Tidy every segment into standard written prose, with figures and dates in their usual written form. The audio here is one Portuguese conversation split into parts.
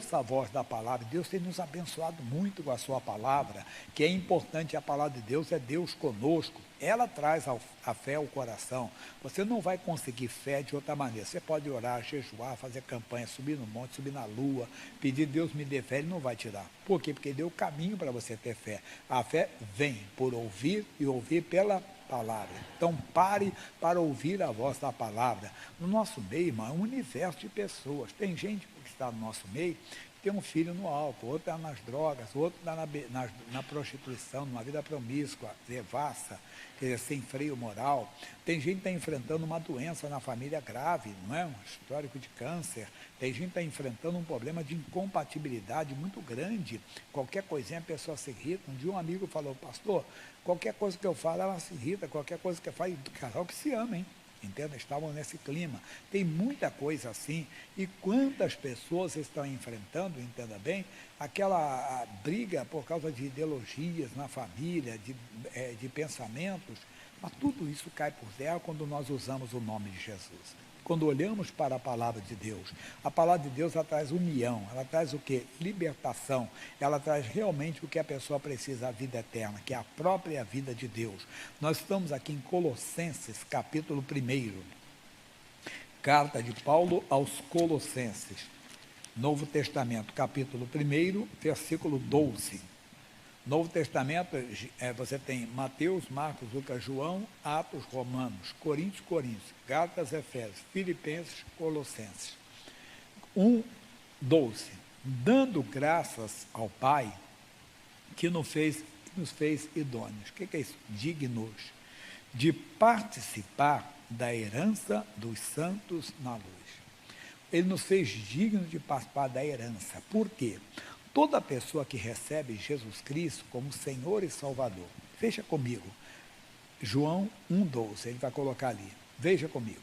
ouça a voz da palavra. Deus tem nos abençoado muito com a sua palavra, que é importante. A palavra de Deus é Deus conosco. Ela traz a fé ao coração. Você não vai conseguir fé de outra maneira. Você pode orar, jejuar, fazer campanha, subir no monte, subir na lua, pedir Deus me dê fé, Ele não vai te dar. Por quê? Porque Ele deu o caminho para você ter fé. A fé vem por ouvir e ouvir pela palavra. Então pare para ouvir a voz da palavra. No nosso meio, irmão, é um universo de pessoas. Tem gente que está no nosso meio, tem um filho no álcool, outro está nas drogas, outro está na prostituição, numa vida promíscua, devassa, quer dizer, sem freio moral. Tem gente que está enfrentando uma doença na família grave, não é? Um histórico de câncer. Tem gente que está enfrentando um problema de incompatibilidade muito grande. Qualquer coisinha a pessoa se irrita. Um dia um amigo falou: pastor, qualquer coisa que eu falo, ela se irrita, qualquer coisa que eu falo, casal que se ama, hein? Entenda? Estavam nesse clima. Tem muita coisa assim. E quantas pessoas estão enfrentando, entenda bem, aquela briga por causa de ideologias na família, de pensamentos. Mas tudo isso cai por terra quando nós usamos o nome de Jesus. Quando olhamos para a palavra de Deus, a palavra de Deus ela traz união, ela traz o quê? Libertação, ela traz realmente o que a pessoa precisa, a vida eterna, que é a própria vida de Deus. Nós estamos aqui em Colossenses, capítulo 1, carta de Paulo aos Colossenses, Novo Testamento, capítulo 1, versículo 12. Novo Testamento, você tem Mateus, Marcos, Lucas, João, Atos, Romanos, Coríntios, Gálatas, Efésios, Filipenses, Colossenses. 1:12. Dando graças ao Pai que nos fez idôneos. O que é isso? Dignos de participar da herança dos santos na luz. Ele nos fez dignos de participar da herança. Por quê? Toda pessoa que recebe Jesus Cristo como Senhor e Salvador, veja comigo, João 1:12, ele vai colocar ali, veja comigo.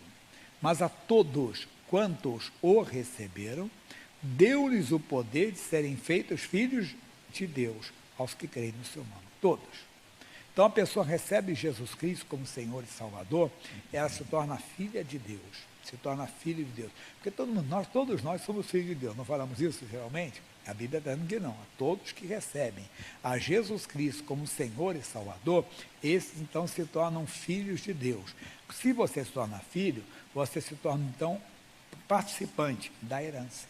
Mas a todos quantos o receberam, deu-lhes o poder de serem feitos filhos de Deus, aos que creem no seu nome, todos. Então a pessoa recebe Jesus Cristo como Senhor e Salvador, ela se torna filha de Deus, se torna filho de Deus. Porque todos nós somos filhos de Deus, não falamos isso geralmente? A Bíblia está dizendo que não, a todos que recebem a Jesus Cristo como Senhor e Salvador, esses então se tornam filhos de Deus. Se você se torna filho, você se torna então participante da herança.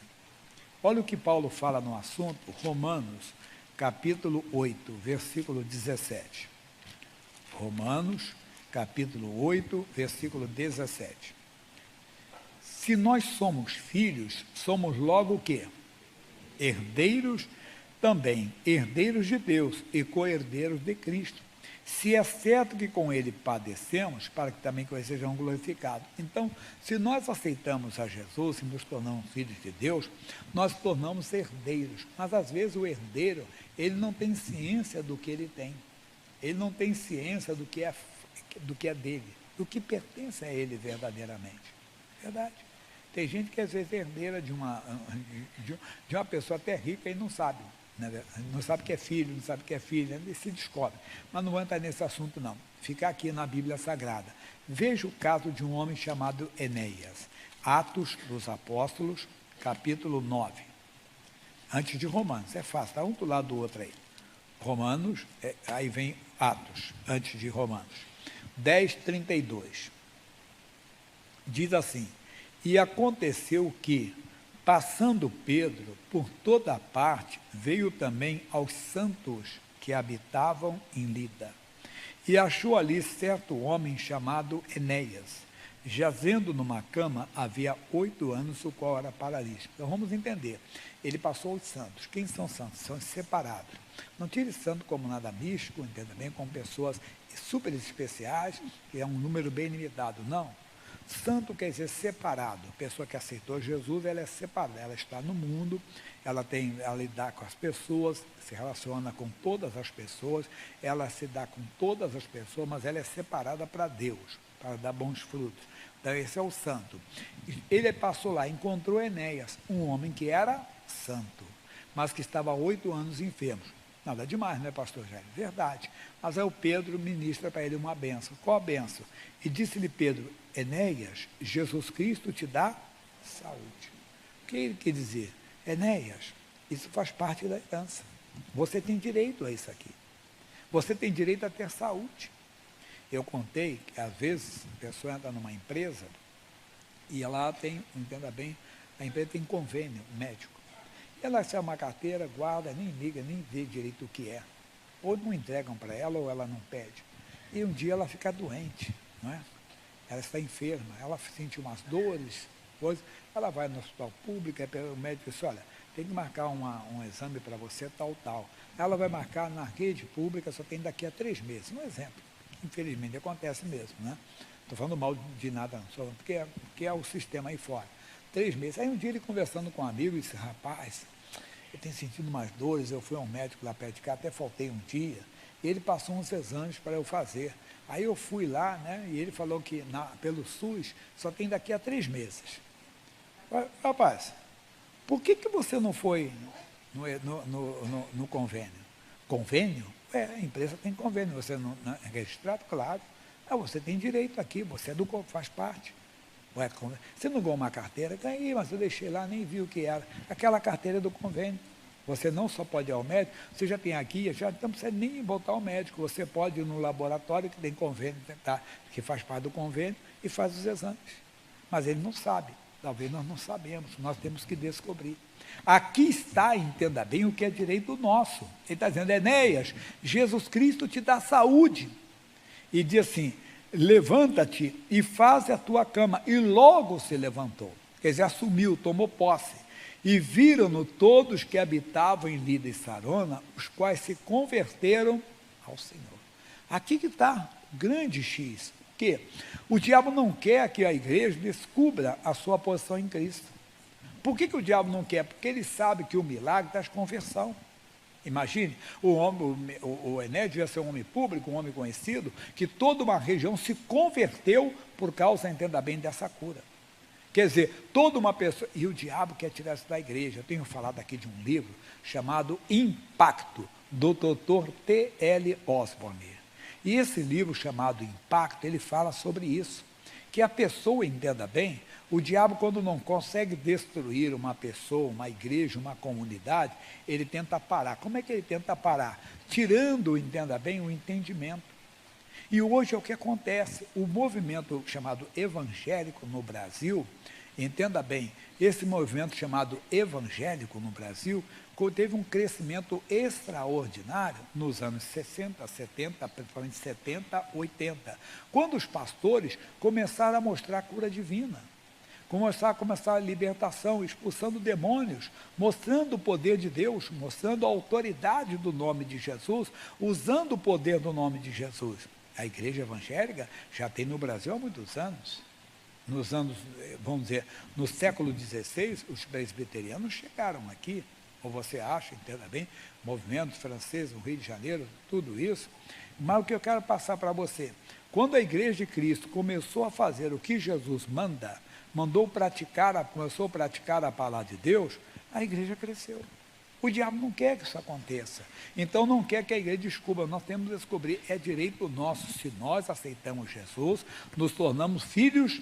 Olha o que Paulo fala no assunto, Romanos, capítulo 8, versículo 17. Romanos, capítulo 8, versículo 17. Se nós somos filhos, somos logo o quê? Herdeiros também, herdeiros de Deus e co-herdeiros de Cristo. Se é certo que com ele padecemos, para que também com ele sejam glorificados. Então, se nós aceitamos a Jesus e nos tornamos filhos de Deus, nós tornamos herdeiros. Mas às vezes o herdeiro, ele não tem ciência do que ele tem. Ele não tem ciência do que é dele, do que pertence a ele verdadeiramente. Verdade. Tem gente que às vezes é herdeira de uma pessoa até rica e não sabe. Né? Não sabe que é filho, não sabe que é filha, e se descobre. Mas não vou entrar nesse assunto não. Fica aqui na Bíblia Sagrada. Veja o caso de um homem chamado Enéas. Atos dos Apóstolos, capítulo 9. Antes de Romanos, é fácil, está um do lado do outro aí. Romanos, aí vem Atos, antes de Romanos. 10:32. Diz assim: e aconteceu que, passando Pedro por toda a parte, veio também aos santos que habitavam em Lida. E achou ali certo homem chamado Enéas, jazendo numa cama havia 8 anos, o qual era paralítico. Então vamos entender. Ele passou os santos. Quem são santos? São separados. Não tire santo como nada místico, entenda bem, como pessoas super especiais, que é um número bem limitado. Não. Santo quer dizer separado. A pessoa que aceitou Jesus, ela é separada. Ela está no mundo, ela lidar com as pessoas, se relaciona com todas as pessoas, ela se dá com todas as pessoas, mas ela é separada para Deus, para dar bons frutos. Então esse é o santo. Ele passou lá, encontrou Enéas, um homem que era santo, mas que estava há 8 anos enfermo. Nada demais, não é, pastor Jair? Verdade. Mas aí o Pedro ministra para ele uma bênção. Qual a bênção? E disse-lhe Pedro: Enéas, Jesus Cristo te dá saúde. O que ele quer dizer? Enéas, Isso faz parte da herança. Você tem direito a isso aqui. Você tem direito a ter saúde. Eu contei que, às vezes, a pessoa entra numa empresa e ela tem, entenda bem, a empresa tem convênio médico. Ela recebe uma carteira, guarda, nem liga, nem vê direito o que é. Ou não entregam para ela, ou ela não pede. E um dia ela fica doente, não é? Ela está enferma, ela sente umas dores, coisas. Ela vai no hospital público, o médico diz, olha, tem que marcar um exame para você, tal. Ela vai marcar na rede pública, só tem daqui a 3 meses. Um exemplo. Infelizmente acontece mesmo, né? Estou falando mal de nada, não, só porque é o sistema aí fora. 3 meses. Aí um dia ele conversando com um amigo, disse, rapaz, eu tenho sentido umas dores, eu fui ao médico lá perto de cá, até faltei um dia, e ele passou uns exames para eu fazer. Aí eu fui lá, né, e ele falou que pelo SUS só tem daqui a 3 meses. Rapaz, por que você não foi no convênio? Convênio? A empresa tem convênio, você não é registrado? Claro. Você tem direito aqui, você faz parte. Você não ganhou uma carteira? Ganhei, mas eu deixei lá, nem vi o que era. Aquela carteira é do convênio. Você não só pode ir ao médico, você já tem aqui, já não precisa nem voltar ao médico. Você pode ir no laboratório que tem convênio, que faz parte do convênio, e faz os exames. Mas ele não sabe. Talvez nós não sabemos, nós temos que descobrir. Aqui está, entenda bem, o que é direito nosso. Ele está dizendo, Enéas, Jesus Cristo te dá saúde. E diz assim, levanta-te e faz a tua cama. E logo se levantou. Quer dizer, assumiu, tomou posse. E viram-no todos que habitavam em Lida e Sarona, os quais se converteram ao Senhor. Aqui que está o grande X. O quê? O diabo não quer que a igreja descubra a sua posição em Cristo. Por que o diabo não quer? Porque ele sabe que o milagre traz conversão. Imagine, o Enéas devia ser um homem público, um homem conhecido, que toda uma região se converteu por causa, entenda bem, dessa cura. Quer dizer, toda uma pessoa... E o diabo quer tirar isso da igreja. Eu tenho falado aqui de um livro chamado Impacto, do Dr. T.L. Osborne. E esse livro chamado Impacto, ele fala sobre isso. Que a pessoa, entenda bem, o diabo, quando não consegue destruir uma pessoa, uma igreja, uma comunidade, ele tenta parar. Como é que ele tenta parar? Tirando, entenda bem, o entendimento. E hoje é o que acontece. O movimento chamado evangélico no Brasil, entenda bem, esse movimento chamado evangélico no Brasil teve um crescimento extraordinário nos anos 60, 70, principalmente 70, 80, quando os pastores começaram a mostrar a cura divina. Começar a libertação, expulsando demônios, mostrando o poder de Deus, mostrando a autoridade do nome de Jesus, usando o poder do nome de Jesus. A igreja evangélica já tem no Brasil há muitos anos. Nos anos, vamos dizer, no século XVI, os presbiterianos chegaram aqui, ou você acha, entenda bem, movimentos franceses no Rio de Janeiro, tudo isso. Mas o que eu quero passar para você, quando a igreja de Cristo começou a fazer o que Jesus começou a praticar a palavra de Deus, a igreja cresceu. O diabo não quer que isso aconteça. Então não quer que a igreja descubra. Nós temos que descobrir, é direito nosso. Se nós aceitamos Jesus, nos tornamos filhos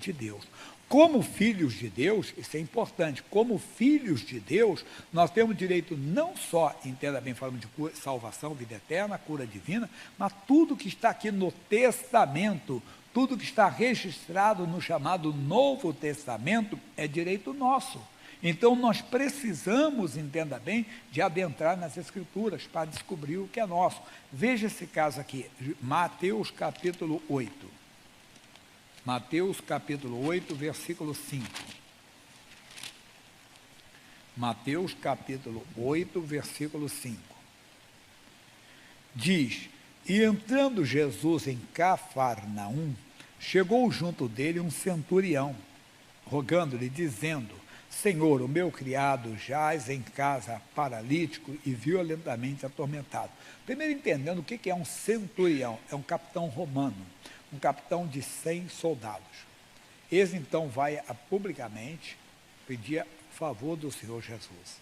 de Deus. Como filhos de Deus, isso é importante, como filhos de Deus, nós temos direito não só, entenda bem, falando de salvação, vida eterna, cura divina, mas tudo que está aqui no Testamento, tudo que está registrado no chamado Novo Testamento, é direito nosso. Então, nós precisamos, entenda bem, de adentrar nas Escrituras para descobrir o que é nosso. Veja esse caso aqui, Mateus capítulo 8. Mateus capítulo 8, versículo 5. Mateus capítulo 8, versículo 5. Diz, e entrando Jesus em Cafarnaum, chegou junto dele um centurião, rogando-lhe, dizendo, Senhor, o meu criado jaz em casa paralítico e violentamente atormentado. Primeiro entendendo o que é um centurião, é um capitão romano, um capitão de 100 soldados. Esse então vai publicamente pedir favor do Senhor Jesus.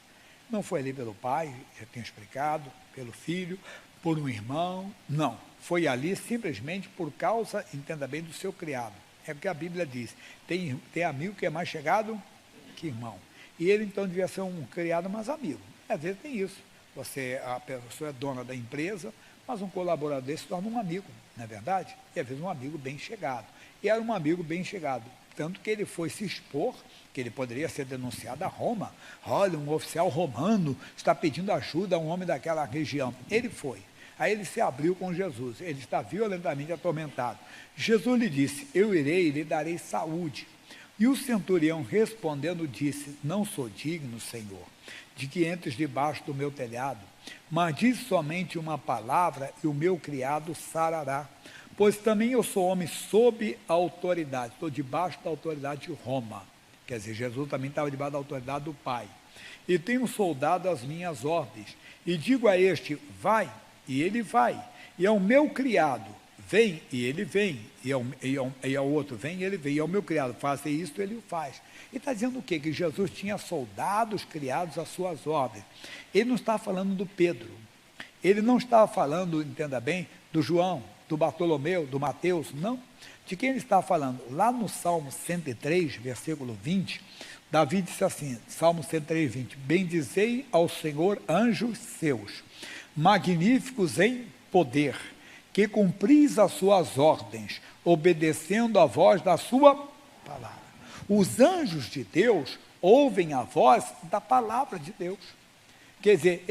Não foi ali pelo pai, já tenho explicado, pelo filho, por um irmão, não. Foi ali simplesmente por causa, entenda bem, do seu criado. É o que a Bíblia diz, tem amigo que é mais chegado que irmão. E ele então devia ser um criado mais amigo. Às vezes tem isso. A pessoa é dona da empresa, mas um colaborador desse se torna um amigo, não é verdade? E às vezes um amigo bem chegado. E era um amigo bem chegado. Tanto que ele foi se expor, que ele poderia ser denunciado a Roma. Olha, um oficial romano está pedindo ajuda a um homem daquela região. Ele foi. Aí ele se abriu com Jesus. Ele está violentamente atormentado. Jesus lhe disse: eu irei e lhe darei saúde. E o centurião respondendo disse: não sou digno, Senhor, de que entres debaixo do meu telhado, mas diz somente uma palavra e o meu criado sarará. Pois também eu sou homem sob autoridade, estou debaixo da autoridade de Roma. Quer dizer, Jesus também estava debaixo da autoridade do Pai. E tenho soldado às minhas ordens. E digo a este: vai, e ele vai. E ao meu criado: vem, e ele vem. E ao outro: vem, e ele vem. E ao meu criado: faça isto, ele o faz. Ele está dizendo o quê? Que Jesus tinha soldados criados às suas ordens. Ele não está falando do Pedro. Ele não estava falando, entenda bem, do João, do Bartolomeu, do Mateus, não. De quem ele está falando? Lá no Salmo 103, versículo 20, Davi disse assim, Salmo 103, 20, bendizei ao Senhor anjos seus, magníficos em poder, que cumpris as suas ordens, obedecendo a voz da sua palavra. Os anjos de Deus ouvem a voz da palavra de Deus. Quer dizer,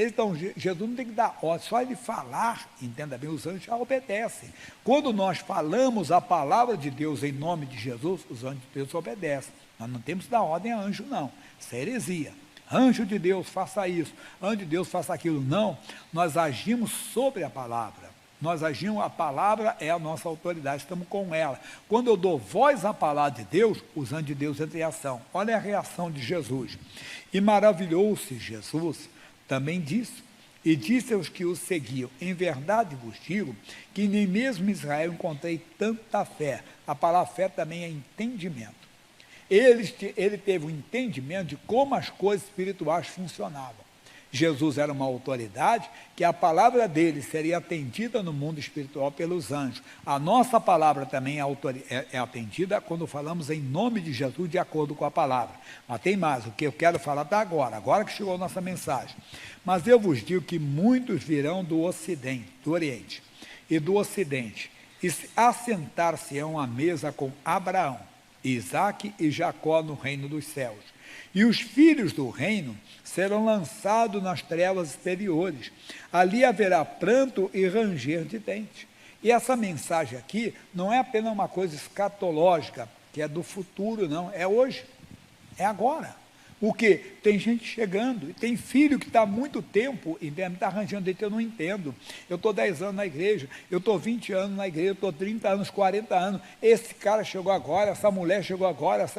Jesus não tem que dar ordem, só ele falar, entenda bem, os anjos já obedecem. Quando nós falamos a palavra de Deus em nome de Jesus, os anjos de Deus obedecem. Nós não temos que dar ordem a anjo, não. Isso é heresia. Anjo de Deus, faça isso. Anjo de Deus, faça aquilo. Não, nós agimos sobre a palavra. Nós agimos, a palavra é a nossa autoridade, estamos com ela. Quando eu dou voz à palavra de Deus, os anjos de Deus entram em ação. Olha a reação de Jesus. E maravilhou-se Jesus também disso, e disse aos que o seguiam: em verdade vos digo, que nem mesmo em Israel encontrei tanta fé. A palavra fé também é entendimento. Ele teve um entendimento de como as coisas espirituais funcionavam. Jesus era uma autoridade, que a palavra dele seria atendida no mundo espiritual pelos anjos. A nossa palavra também é atendida quando falamos em nome de Jesus, de acordo com a palavra. Mas tem mais, o que eu quero falar está agora que chegou a nossa mensagem. Mas eu vos digo que muitos virão do Ocidente, do Oriente e do Ocidente, e assentar-se-ão à mesa com Abraão, Isaque e Jacó no reino dos céus. E os filhos do reino serão lançados nas trevas exteriores. Ali haverá pranto e ranger de dentes. E essa mensagem aqui não é apenas uma coisa escatológica, que é do futuro, não. É hoje. É agora. Porque tem gente chegando, e tem filho que está há muito tempo, e está arranjando dente, eu não entendo. Eu estou 10 anos na igreja, eu estou 20 anos na igreja, eu estou 30 anos, 40 anos. Esse cara chegou agora, essa mulher chegou agora.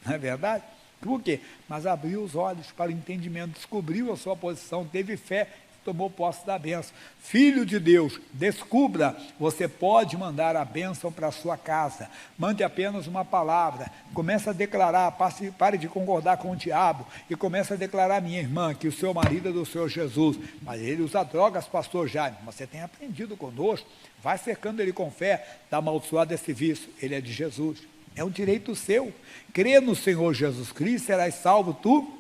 Não é verdade? Por quê? Mas abriu os olhos para o entendimento, descobriu a sua posição, teve fé, tomou posse da bênção. Filho de Deus, descubra, você pode mandar a bênção para a sua casa. Mande apenas uma palavra, comece a declarar, pare de concordar com o diabo, e comece a declarar, minha irmã, que o seu marido é do Senhor Jesus, mas ele usa drogas, pastor Jaime, mas você tem aprendido conosco, vai cercando ele com fé, está amaldiçoado desse vício, ele é de Jesus. É um direito seu. Crê no Senhor Jesus Cristo, serás salvo tu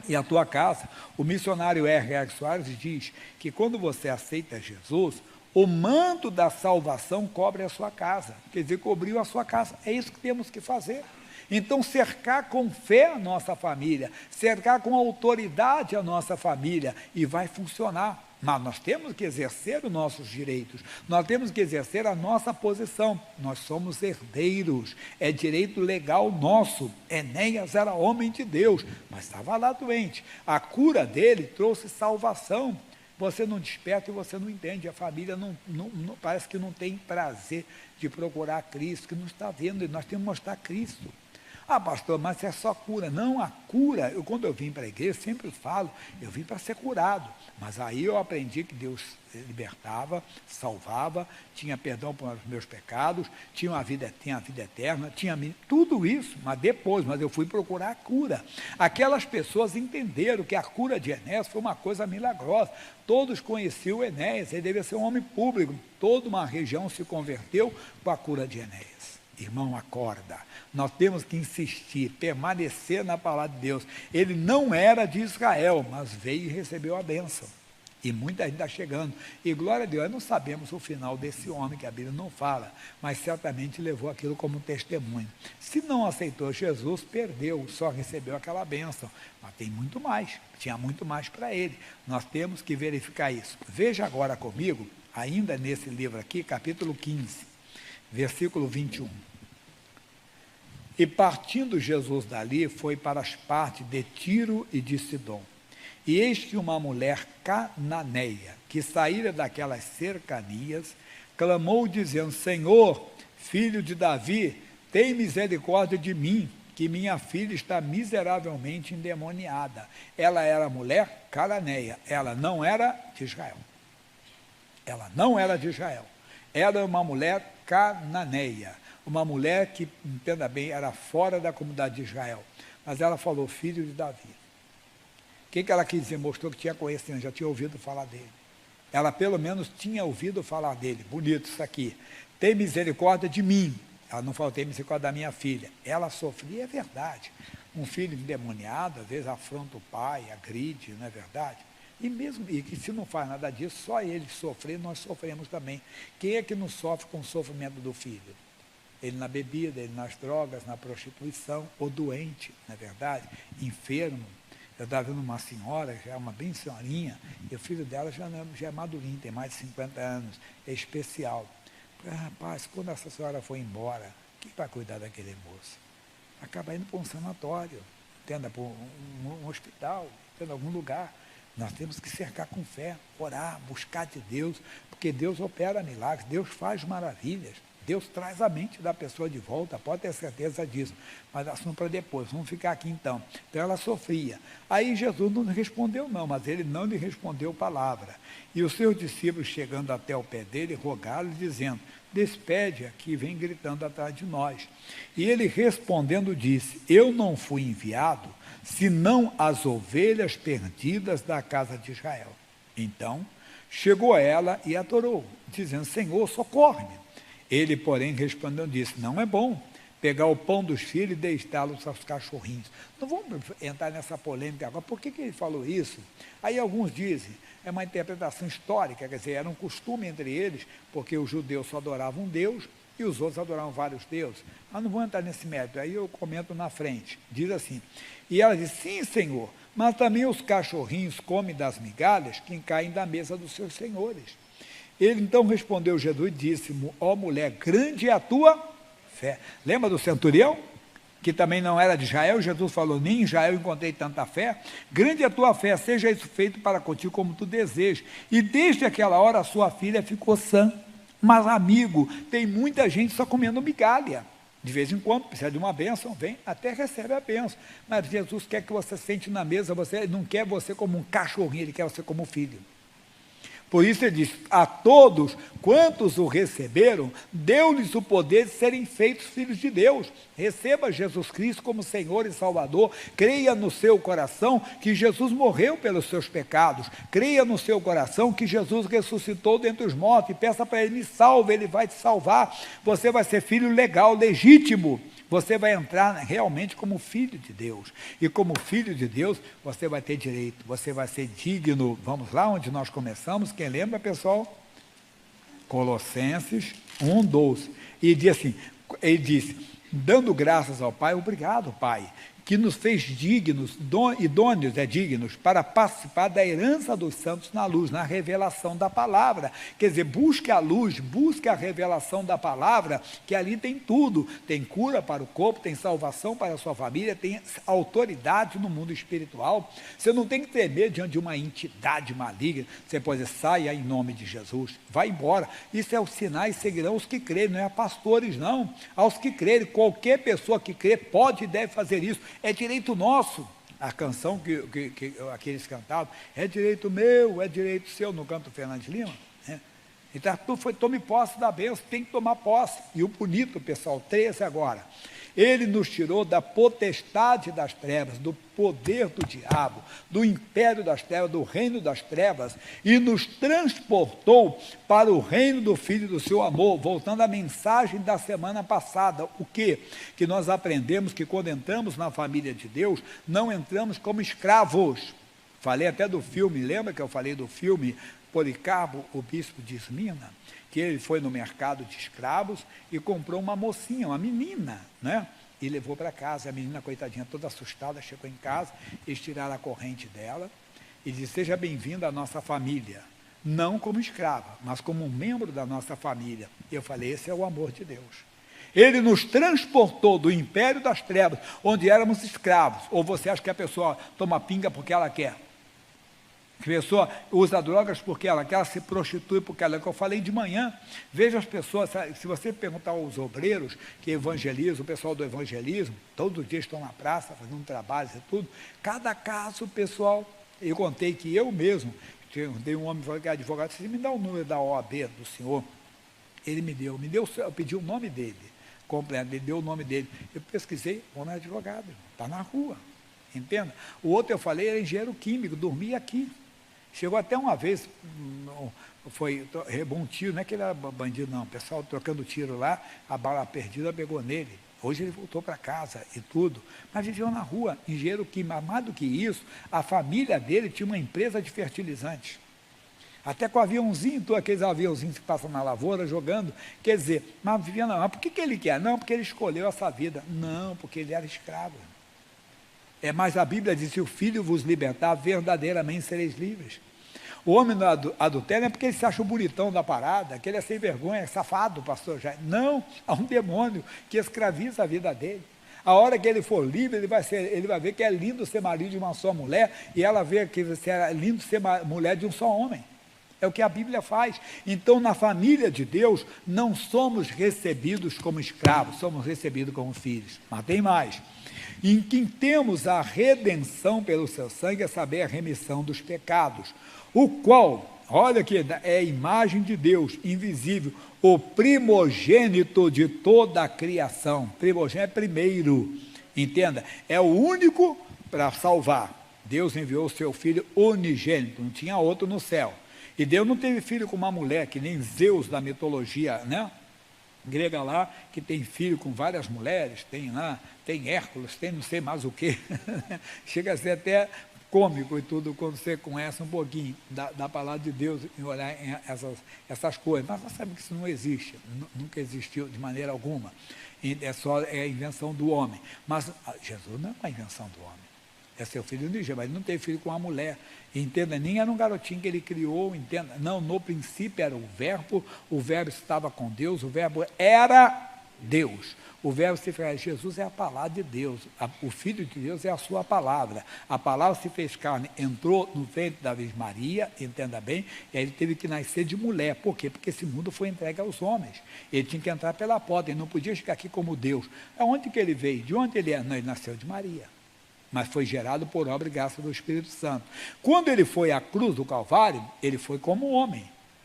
e a tua casa. O missionário R.R. Soares diz que quando você aceita Jesus, o manto da salvação cobre a sua casa. Quer dizer, cobriu a sua casa. É isso que temos que fazer. Então, cercar com fé a nossa família, cercar com autoridade a nossa família, e vai funcionar. Mas nós temos que exercer os nossos direitos, nós temos que exercer a nossa posição, nós somos herdeiros, é direito legal nosso. Enéas era homem de Deus, mas estava lá doente, a cura dele trouxe salvação. Você não desperta e você não entende, a família parece que não tem prazer de procurar Cristo, que não está vendo, e nós temos que mostrar Cristo. Ah, pastor, mas é só cura. Não, a cura, quando eu vim para a igreja, sempre falo, eu vim para ser curado. Mas aí eu aprendi que Deus libertava, salvava, tinha perdão para os meus pecados, tinha a vida eterna, tinha tudo isso, mas eu fui procurar a cura. Aquelas pessoas entenderam que a cura de Enéas foi uma coisa milagrosa. Todos conheciam Enéas, ele devia ser um homem público. Toda uma região se converteu com a cura de Enéas. Irmão, acorda. Nós temos que insistir, permanecer na palavra de Deus. Ele não era de Israel, mas veio e recebeu a bênção. E muita gente está chegando. E glória a Deus, nós não sabemos o final desse homem, que a Bíblia não fala, mas certamente levou aquilo como testemunho. Se não aceitou Jesus, perdeu, só recebeu aquela bênção. Mas tem muito mais, tinha muito mais para ele. Nós temos que verificar isso. Veja agora comigo, ainda nesse livro aqui, capítulo 15, versículo 21. E partindo Jesus dali, foi para as partes de Tiro e de Sidom. E eis que uma mulher cananeia, que saíra daquelas cercanias, clamou dizendo: Senhor, filho de Davi, tem misericórdia de mim, que minha filha está miseravelmente endemoniada. Ela era mulher cananeia, ela não era de Israel. Ela não era de Israel. Era uma mulher cananeia, uma mulher que, entenda bem, era fora da comunidade de Israel. Mas ela falou: filho de Davi. O que ela quis dizer? Mostrou que tinha conhecimento, já tinha ouvido falar dele. Ela pelo menos tinha ouvido falar dele. Bonito isso aqui. Tem misericórdia de mim. Ela não falou: tem misericórdia da minha filha. Ela sofria, é verdade. Um filho endemoniado, às vezes afronta o pai, agride, não é verdade? E que se não faz nada disso, só ele sofrer, nós sofremos também. Quem é que não sofre com o sofrimento do filho? Ele na bebida, ele nas drogas, na prostituição, ou doente, não é verdade? Enfermo. Eu estava vendo uma senhora, já é uma bem senhorinha, e o filho dela já é madurinho, tem mais de 50 anos, é especial. Falei: rapaz, quando essa senhora for embora, quem vai cuidar daquele moço? Acaba indo para um sanatório, entenda, para um hospital, entenda, algum lugar. Nós temos que cercar com fé, orar, buscar de Deus, porque Deus opera milagres, Deus faz maravilhas. Deus traz a mente da pessoa de volta, pode ter certeza disso. Mas assunto para depois, vamos ficar aqui então. Então ela sofria. Aí Jesus não respondeu não, mas ele não lhe respondeu palavra. E os seus discípulos, chegando até o pé dele, rogaram-lhe, dizendo: despede aqui, vem gritando atrás de nós. E ele respondendo disse: eu não fui enviado, senão as ovelhas perdidas da casa de Israel. Então chegou ela e adorou, dizendo: Senhor, socorre-me. Ele, porém, respondendo, disse: não é bom pegar o pão dos filhos e deitá-los aos cachorrinhos. Não vamos entrar nessa polêmica agora. Por que ele falou isso? Aí alguns dizem, é uma interpretação histórica, quer dizer, era um costume entre eles, porque os judeus só adoravam um Deus e os outros adoravam vários deuses. Mas não vou entrar nesse mérito, aí eu comento na frente. Diz assim: e ela disse: sim, Senhor, mas também os cachorrinhos comem das migalhas que caem da mesa dos seus senhores. Ele então respondeu Jesus e disse: ó mulher, grande é a tua fé. Lembra do centurião? Que também não era de Israel. Jesus falou: nem em Israel encontrei tanta fé. Grande é a tua fé, seja isso feito para contigo como tu desejas. E desde aquela hora a sua filha ficou sã. Mas amigo, tem muita gente só comendo migalha. De vez em quando precisa de uma bênção, vem, até recebe a bênção. Mas Jesus quer que você sente na mesa, você não quer você como um cachorrinho, ele quer você como filho. Por isso ele diz: a todos quantos o receberam, deu-lhes o poder de serem feitos filhos de Deus. Receba Jesus Cristo como Senhor e Salvador. Creia no seu coração que Jesus morreu pelos seus pecados. Creia no seu coração que Jesus ressuscitou dentre os mortos. E peça para Ele: me salve, Ele vai te salvar. Você vai ser filho legal, legítimo. Você vai entrar realmente como filho de Deus. E como filho de Deus, você vai ter direito, você vai ser digno. Vamos lá onde nós começamos, quem lembra, pessoal? Colossenses 1:12. E diz assim, ele disse: dando graças ao Pai, obrigado, Pai, que nos fez dignos, idôneos, dignos, para participar da herança dos santos na luz, na revelação da palavra. Quer dizer, busque a luz, busque a revelação da palavra, que ali tem tudo. Tem cura para o corpo, tem salvação para a sua família, tem autoridade no mundo espiritual. Você não tem que temer diante de uma entidade maligna. Você pode dizer: saia em nome de Jesus, vai embora. Isso é os sinais, seguirão os que crerem, não é a pastores não, aos que crerem. Qualquer pessoa que crê pode e deve fazer isso. É direito nosso. A canção que aqueles cantavam: é direito meu, é direito seu, no canto Fernandes Lima, né? Então tome posse da bênção, tem que tomar posse. E o bonito, pessoal, 13 agora. Ele nos tirou da potestade das trevas, do poder do diabo, do império das trevas, do reino das trevas, e nos transportou para o reino do Filho do seu amor, voltando à mensagem da semana passada. O quê? Que nós aprendemos que quando entramos na família de Deus, não entramos como escravos. Falei até do filme, lembra que eu falei do filme Policarpo, o bispo de Esmirna, que ele foi no mercado de escravos e comprou uma mocinha, uma menina, né? E levou para casa. A menina, coitadinha, toda assustada, chegou em casa, eles tiraram a corrente dela e disse: seja bem-vinda à nossa família, não como escrava, mas como um membro da nossa família. E eu falei: esse é o amor de Deus. Ele nos transportou do império das trevas, onde éramos escravos. Ou você acha que a pessoa toma pinga porque ela quer? A pessoa usa drogas porque ela quer, ela se prostitui porque ela quer. Eu falei de manhã, veja as pessoas, se você perguntar aos obreiros que evangelizam, o pessoal do evangelismo, todos os dias estão na praça fazendo trabalhos e tudo, cada caso, pessoal, eu contei que eu mesmo, tem um homem que é advogado, disse: me dá o número da OAB do senhor. Ele me deu, eu pedi o nome dele, completo, ele deu o nome dele. Eu pesquisei, o homem é advogado, está na rua, entenda? O outro eu falei, era engenheiro químico, dormia aqui. Chegou até uma vez, rebou um tiro, não é que ele era bandido, não, o pessoal trocando tiro lá, a bala perdida pegou nele. Hoje ele voltou para casa e tudo, mas viveu na rua, engenheiro químico. Mais do que isso, a família dele tinha uma empresa de fertilizantes. Até com aviãozinho, aqueles aviãozinhos que passam na lavoura, jogando. Quer dizer, mas vivia não. Mas por que ele quer? Não, porque ele escolheu essa vida. Não, porque ele era escravo. Mas a Bíblia diz: se o Filho vos libertar, verdadeiramente sereis livres. O homem do adultério é porque ele se acha o bonitão da parada, que ele é sem vergonha, é safado, pastor Jair. Não, há um demônio que escraviza a vida dele. A hora que ele for livre, ele vai ver que é lindo ser marido de uma só mulher, e ela vê que é lindo ser mulher de um só homem. É o que a Bíblia faz. Então, na família de Deus, não somos recebidos como escravos, somos recebidos como filhos. Mas tem mais. Em quem temos a redenção pelo seu sangue, a saber, a remissão dos pecados, o qual, olha aqui, é a imagem de Deus, invisível, o primogênito de toda a criação. Primogênito é primeiro, entenda, é o único para salvar. Deus enviou o seu Filho unigênito, não tinha outro no céu. E Deus não teve filho com uma mulher, que nem Zeus da mitologia, né? Grega lá, que tem filho com várias mulheres, tem Hércules, tem não sei mais o quê. Chega a ser até cômico e tudo, quando você conhece um pouquinho da palavra de Deus e olhar em essas coisas. Mas você sabe que isso não existe, nunca existiu de maneira alguma. É a invenção do homem. Mas Jesus não é uma invenção do homem. É seu filho unigênito, mas ele não teve filho com uma mulher. Entenda, nem era um garotinho que ele criou, entenda. Não, no princípio era o verbo estava com Deus, o verbo era Deus. O verbo se fez, Jesus é a palavra de Deus, o Filho de Deus é a sua palavra. A palavra se fez carne, entrou no ventre da Virgem Maria, entenda bem, e aí ele teve que nascer de mulher. Por quê? Porque esse mundo foi entregue aos homens. Ele tinha que entrar pela porta, ele não podia chegar aqui como Deus. Aonde que ele veio? De onde ele é? Não, ele nasceu de Maria. Mas foi gerado por obra e graça do Espírito Santo. Quando ele foi à cruz do Calvário, ele foi como homem,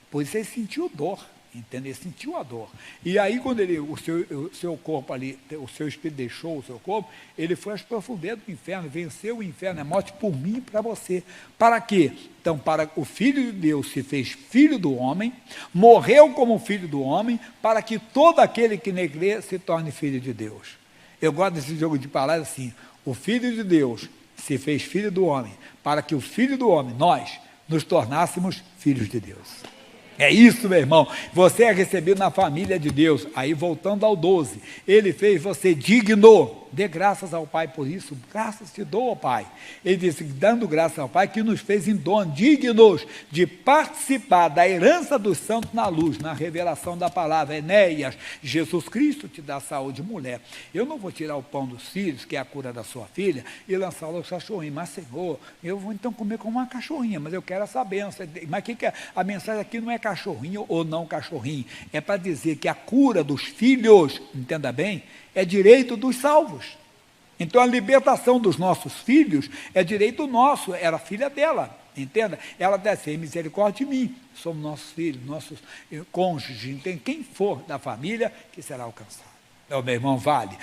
por isso ele sentiu dor, entende? Ele sentiu a dor. E aí, quando o seu corpo ali, o seu espírito deixou o seu corpo, ele foi às profundezas do inferno, venceu o inferno, a morte por mim e para você. Para quê? Então, para o Filho de Deus se fez filho do homem, morreu como filho do homem, para que todo aquele que nele crê se torne filho de Deus. Eu gosto desse jogo de palavras assim: o Filho de Deus se fez filho do homem, para que o Filho do homem, nós, nos tornássemos filhos de Deus. É isso, meu irmão. Você é recebido na família de Deus. Aí, voltando ao 12, ele fez você digno. Dê graças ao Pai por isso. Graças te dou, ó Pai. Ele disse, dando graças ao Pai, que nos fez em dom dignos de participar da herança dos santos na luz, na revelação da palavra. Enéas, Jesus Cristo te dá saúde, mulher. Eu não vou tirar o pão dos filhos, que é a cura da sua filha, e lançá-lo aos cachorrinhos. Mas, Senhor, eu vou então comer como uma cachorrinha, mas eu quero essa bênção. Mas a mensagem aqui não é cachorrinho ou não cachorrinho. É para dizer que a cura dos filhos, entenda bem, é direito dos salvos. Então a libertação dos nossos filhos é direito nosso, era filha dela, entenda? Ela deve ter misericórdia de mim, somos nossos filhos, nossos cônjuges, entende? Quem for da família que será alcançado. Meu irmão, vale.